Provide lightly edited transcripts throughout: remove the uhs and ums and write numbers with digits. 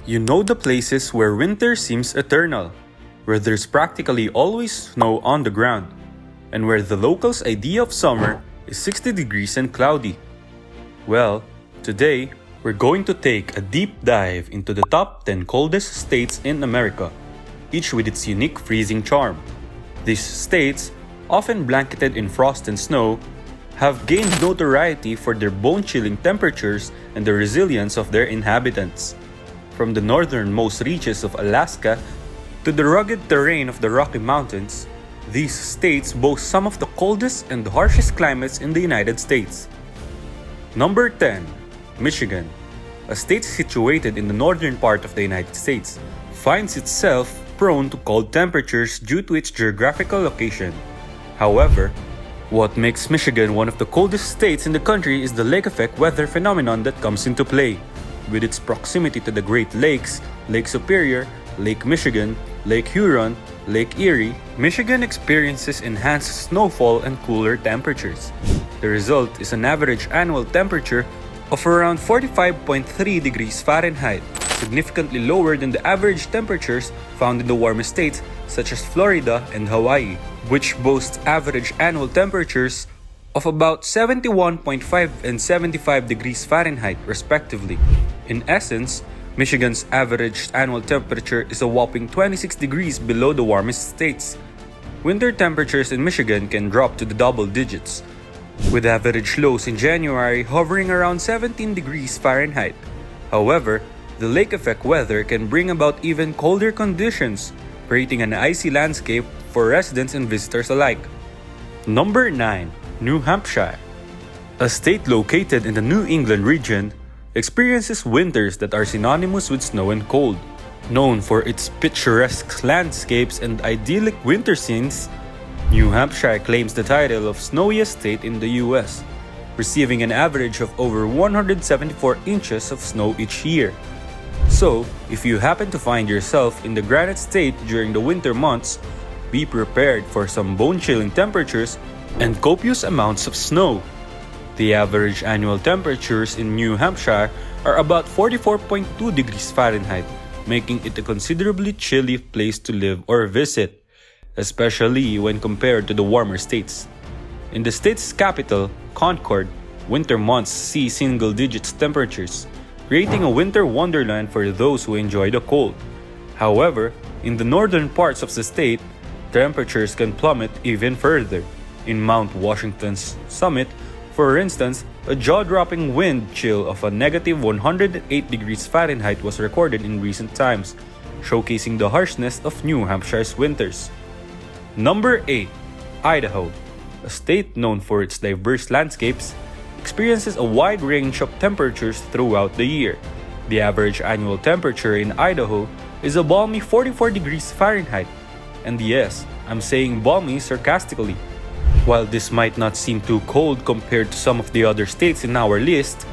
You know the places where winter seems eternal, where there's practically always snow on the ground, and where the locals' idea of summer is 60 degrees and cloudy. Well, today, we're going to take a deep dive into the top 10 coldest states in America, each with its unique freezing charm. These states, often blanketed in frost and snow, have gained notoriety for their bone-chilling temperatures and the resilience of their inhabitants. From the northernmost reaches of Alaska to the rugged terrain of the Rocky Mountains, these states boast some of the coldest and harshest climates in the United States. Number 10. Michigan, a state situated in the northern part of the United States, finds itself prone to cold temperatures due to its geographical location. However, what makes Michigan one of the coldest states in the country is the lake effect weather phenomenon that comes into play. With its proximity to the Great Lakes, Lake Superior, Lake Michigan, Lake Huron, Lake Erie, Michigan experiences enhanced snowfall and cooler temperatures. The result is an average annual temperature of around 45.3 degrees Fahrenheit, significantly lower than the average temperatures found in the warmest states such as Florida and Hawaii, which boast average annual temperatures of about 71.5 and 75 degrees Fahrenheit respectively. In essence, Michigan's average annual temperature is a whopping 26 degrees below the warmest states. Winter temperatures in Michigan can drop to the double digits, with average lows in January hovering around 17 degrees Fahrenheit. However, the lake effect weather can bring about even colder conditions, creating an icy landscape for residents and visitors alike. Number 9. New Hampshire, a state located in the New England region, experiences winters that are synonymous with snow and cold. Known for its picturesque landscapes and idyllic winter scenes, New Hampshire claims the title of snowiest state in the US, receiving an average of over 174 inches of snow each year. So, if you happen to find yourself in the Granite State during the winter months, be prepared for some bone-chilling temperatures and copious amounts of snow. The average annual temperatures in New Hampshire are about 44.2 degrees Fahrenheit, making it a considerably chilly place to live or visit, especially when compared to the warmer states. In the state's capital, Concord, winter months see single-digit temperatures, creating a winter wonderland for those who enjoy the cold. However, in the northern parts of the state, temperatures can plummet even further. In Mount Washington's summit, for instance, a jaw-dropping wind chill of a negative 108 degrees Fahrenheit was recorded in recent times, showcasing the harshness of New Hampshire's winters. Number 8. Idaho, a state known for its diverse landscapes, experiences a wide range of temperatures throughout the year. The average annual temperature in Idaho is a balmy 44 degrees Fahrenheit. And yes, I'm saying balmy sarcastically. While this might not seem too cold compared to some of the other states in our list,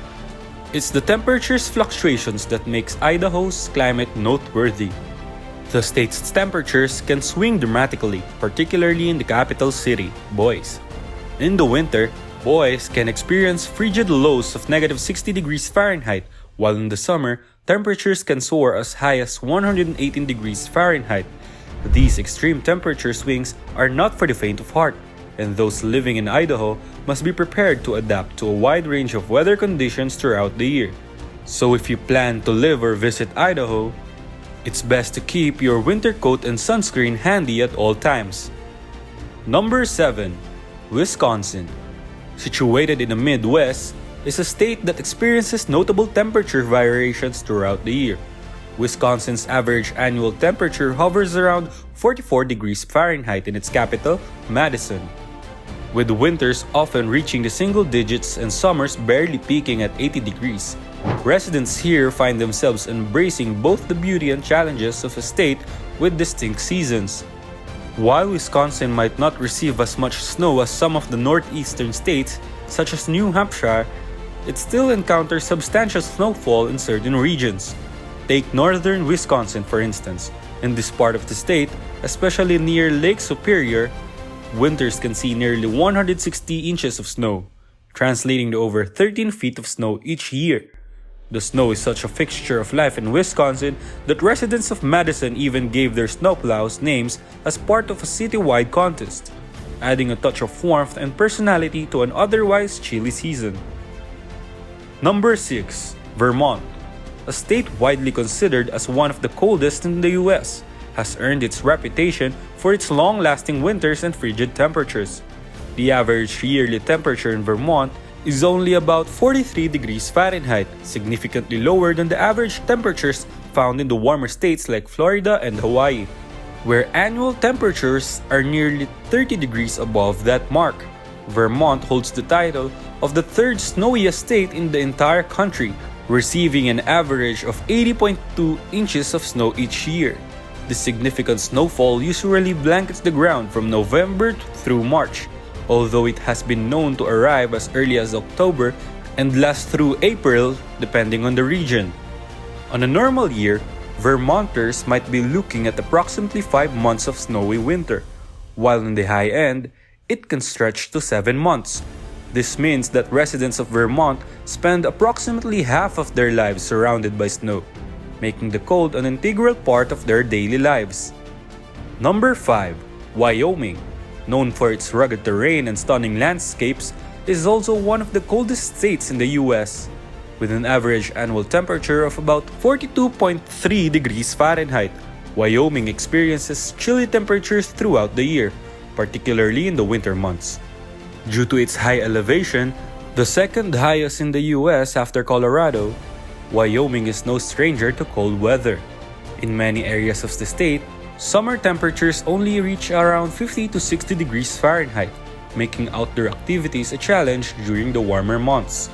it's the temperature's fluctuations that makes Idaho's climate noteworthy. The state's temperatures can swing dramatically, particularly in the capital city, Boise. In the winter, Boise can experience frigid lows of negative 60 degrees Fahrenheit, while in the summer, temperatures can soar as high as 118 degrees Fahrenheit. These extreme temperature swings are not for the faint of heart, and those living in Idaho must be prepared to adapt to a wide range of weather conditions throughout the year. So if you plan to live or visit Idaho, it's best to keep your winter coat and sunscreen handy at all times. Number 7. Wisconsin, situated in the Midwest, is a state that experiences notable temperature variations throughout the year. Wisconsin's average annual temperature hovers around 44 degrees Fahrenheit in its capital, Madison, with winters often reaching the single digits and summers barely peaking at 80 degrees. Residents here find themselves embracing both the beauty and challenges of a state with distinct seasons. While Wisconsin might not receive as much snow as some of the northeastern states, such as New Hampshire, it still encounters substantial snowfall in certain regions. Take northern Wisconsin for instance. In this part of the state, especially near Lake Superior, winters can see nearly 160 inches of snow, translating to over 13 feet of snow each year. The snow is such a fixture of life in Wisconsin that residents of Madison even gave their snowplows names as part of a citywide contest, adding a touch of warmth and personality to an otherwise chilly season. Number 6. Vermont. A state widely considered as one of the coldest in the US, has earned its reputation for its long-lasting winters and frigid temperatures. The average yearly temperature in Vermont is only about 43 degrees Fahrenheit, significantly lower than the average temperatures found in the warmer states like Florida and Hawaii, where annual temperatures are nearly 30 degrees above that mark. Vermont holds the title of the third snowiest state in the entire country, receiving an average of 80.2 inches of snow each year. This significant snowfall usually blankets the ground from November through March, although it has been known to arrive as early as October and last through April depending on the region. On a normal year, Vermonters might be looking at approximately 5 months of snowy winter, while on the high end, it can stretch to 7 months. This means that residents of Vermont spend approximately half of their lives surrounded by snow, making the cold an integral part of their daily lives. Number 5. Wyoming. Known for its rugged terrain and stunning landscapes, is also one of the coldest states in the US, with an average annual temperature of about 42.3 degrees Fahrenheit. Wyoming experiences chilly temperatures throughout the year, particularly in the winter months. Due to its high elevation, the second highest in the US after Colorado, Wyoming is no stranger to cold weather. In many areas of the state, summer temperatures only reach around 50 to 60 degrees Fahrenheit, making outdoor activities a challenge during the warmer months.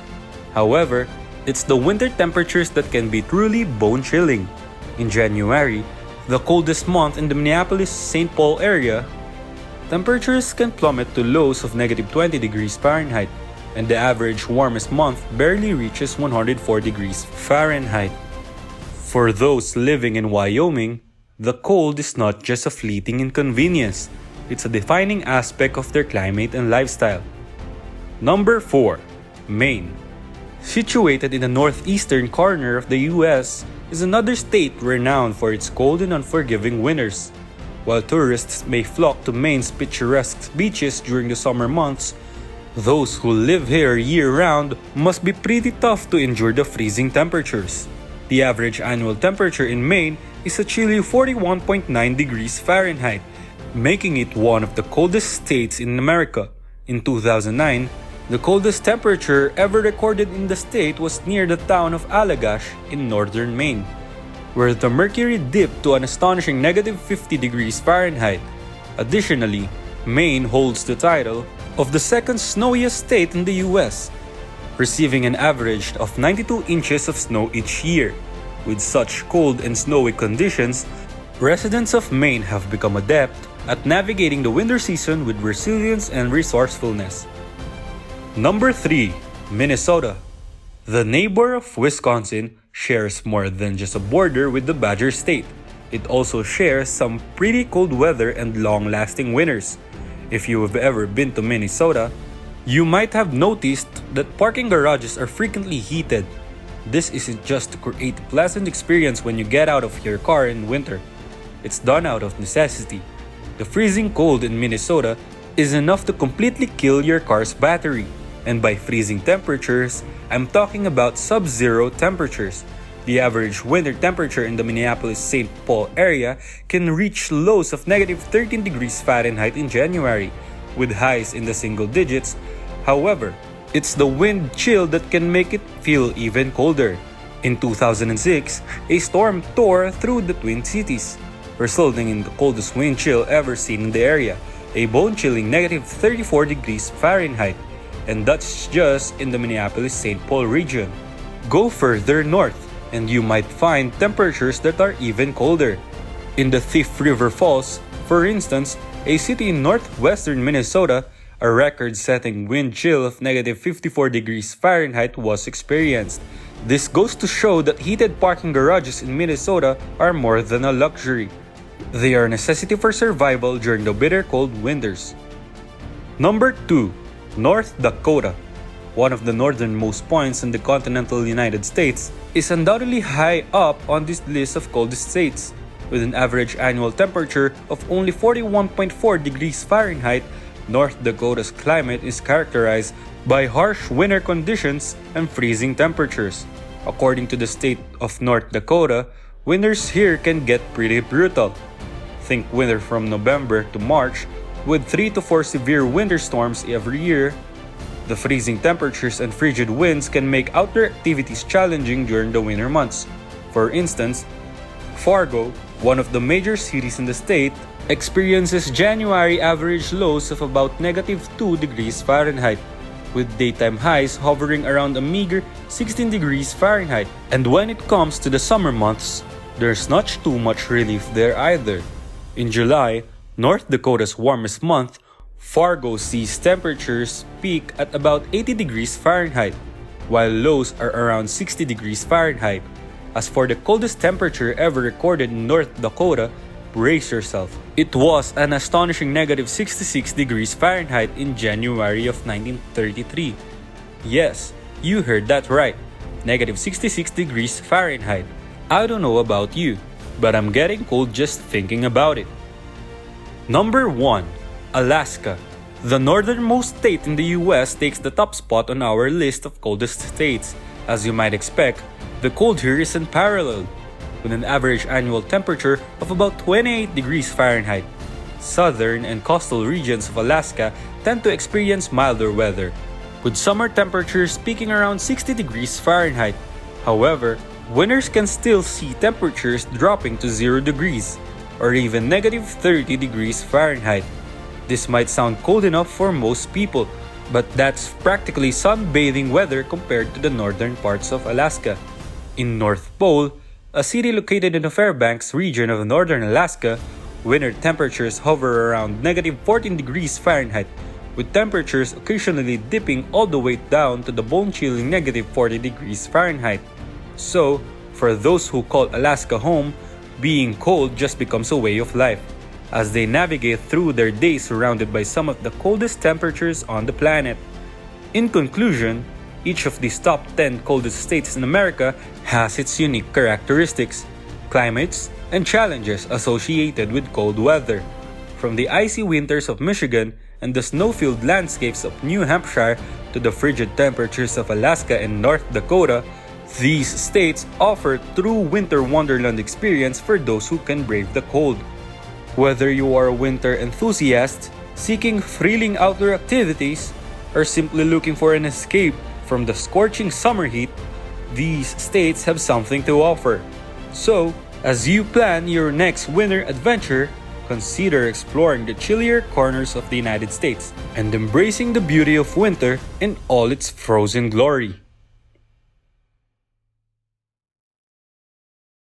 However, it's the winter temperatures that can be truly bone-chilling. In January, the coldest month in the Minneapolis-St. Paul area, temperatures can plummet to lows of -20 degrees Fahrenheit, and the average warmest month barely reaches 104 degrees Fahrenheit. For those living in Wyoming, the cold is not just a fleeting inconvenience, it's a defining aspect of their climate and lifestyle. Number 4. Maine. Situated in the northeastern corner of the US, is another state renowned for its cold and unforgiving winters. While tourists may flock to Maine's picturesque beaches during the summer months, those who live here year-round must be pretty tough to endure the freezing temperatures. The average annual temperature in Maine is a chilly 41.9 degrees Fahrenheit, making it one of the coldest states in America. In 2009, the coldest temperature ever recorded in the state was near the town of Allagash in northern Maine, where the mercury dipped to an astonishing -50 degrees Fahrenheit. Additionally, Maine holds the title of the second snowiest state in the US, receiving an average of 92 inches of snow each year. With such cold and snowy conditions, residents of Maine have become adept at navigating the winter season with resilience and resourcefulness. Number 3. Minnesota. The neighbor of Wisconsin shares more than just a border with the Badger State. It also shares some pretty cold weather and long-lasting winters. If you have ever been to Minnesota, you might have noticed that parking garages are frequently heated. This isn't just to create a pleasant experience when you get out of your car in winter. It's done out of necessity. The freezing cold in Minnesota is enough to completely kill your car's battery. And by freezing temperatures, I'm talking about sub-zero temperatures. The average winter temperature in the Minneapolis-St. Paul area can reach lows of -13 degrees Fahrenheit in January, with highs in the single digits. However, it's the wind chill that can make it feel even colder. In 2006, a storm tore through the Twin Cities, resulting in the coldest wind chill ever seen in the area, a bone-chilling -34 degrees Fahrenheit. And that's just in the Minneapolis-St. Paul region. Go further north, and you might find temperatures that are even colder. In the Thief River Falls, for instance, a city in northwestern Minnesota, a record-setting wind chill of -54 degrees Fahrenheit was experienced. This goes to show that heated parking garages in Minnesota are more than a luxury. They are a necessity for survival during the bitter cold winters. Number 2. North Dakota. one of the northernmost points in the continental United States, is undoubtedly high up on this list of coldest states. With an average annual temperature of only 41.4 degrees Fahrenheit, North Dakota's climate is characterized by harsh winter conditions and freezing temperatures. According to the state of North Dakota, winters here can get pretty brutal. Think winter from November to March, with 3 to 4 severe winter storms every year. The freezing temperatures and frigid winds can make outdoor activities challenging during the winter months. For instance, Fargo, one of the major cities in the state, experiences January average lows of about -2 degrees Fahrenheit, with daytime highs hovering around a meager 16 degrees Fahrenheit. And when it comes to the summer months, there's not too much relief there either. In July, North Dakota's warmest month, Fargo sees temperatures peak at about 80 degrees Fahrenheit, while lows are around 60 degrees Fahrenheit. As for the coldest temperature ever recorded in North Dakota, brace yourself. It was an astonishing -66 degrees Fahrenheit in January of 1933. Yes, you heard that right, -66 degrees Fahrenheit. I don't know about you, but I'm getting cold just thinking about it. Number 1. Alaska. The northernmost state in the US takes the top spot on our list of coldest states. As you might expect, the cold here is unparalleled, with an average annual temperature of about 28 degrees Fahrenheit. Southern and coastal regions of Alaska tend to experience milder weather, with summer temperatures peaking around 60 degrees Fahrenheit. However, winters can still see temperatures dropping to 0 degrees, or even -30 degrees Fahrenheit. This might sound cold enough for most people, but that's practically sunbathing weather compared to the northern parts of Alaska. In North Pole, a city located in the Fairbanks region of northern Alaska, winter temperatures hover around -14 degrees Fahrenheit, with temperatures occasionally dipping all the way down to the bone-chilling -40 degrees Fahrenheit. So, for those who call Alaska home, being cold just becomes a way of life, as they navigate through their days surrounded by some of the coldest temperatures on the planet. In conclusion, each of these top 10 coldest states in America has its unique characteristics, climates, and challenges associated with cold weather. From the icy winters of Michigan and the snow-filled landscapes of New Hampshire to the frigid temperatures of Alaska and North Dakota, these states offer true winter wonderland experience for those who can brave the cold. Whether you are a winter enthusiast, seeking thrilling outdoor activities, or simply looking for an escape from the scorching summer heat, these states have something to offer. So, as you plan your next winter adventure, consider exploring the chillier corners of the United States and embracing the beauty of winter in all its frozen glory.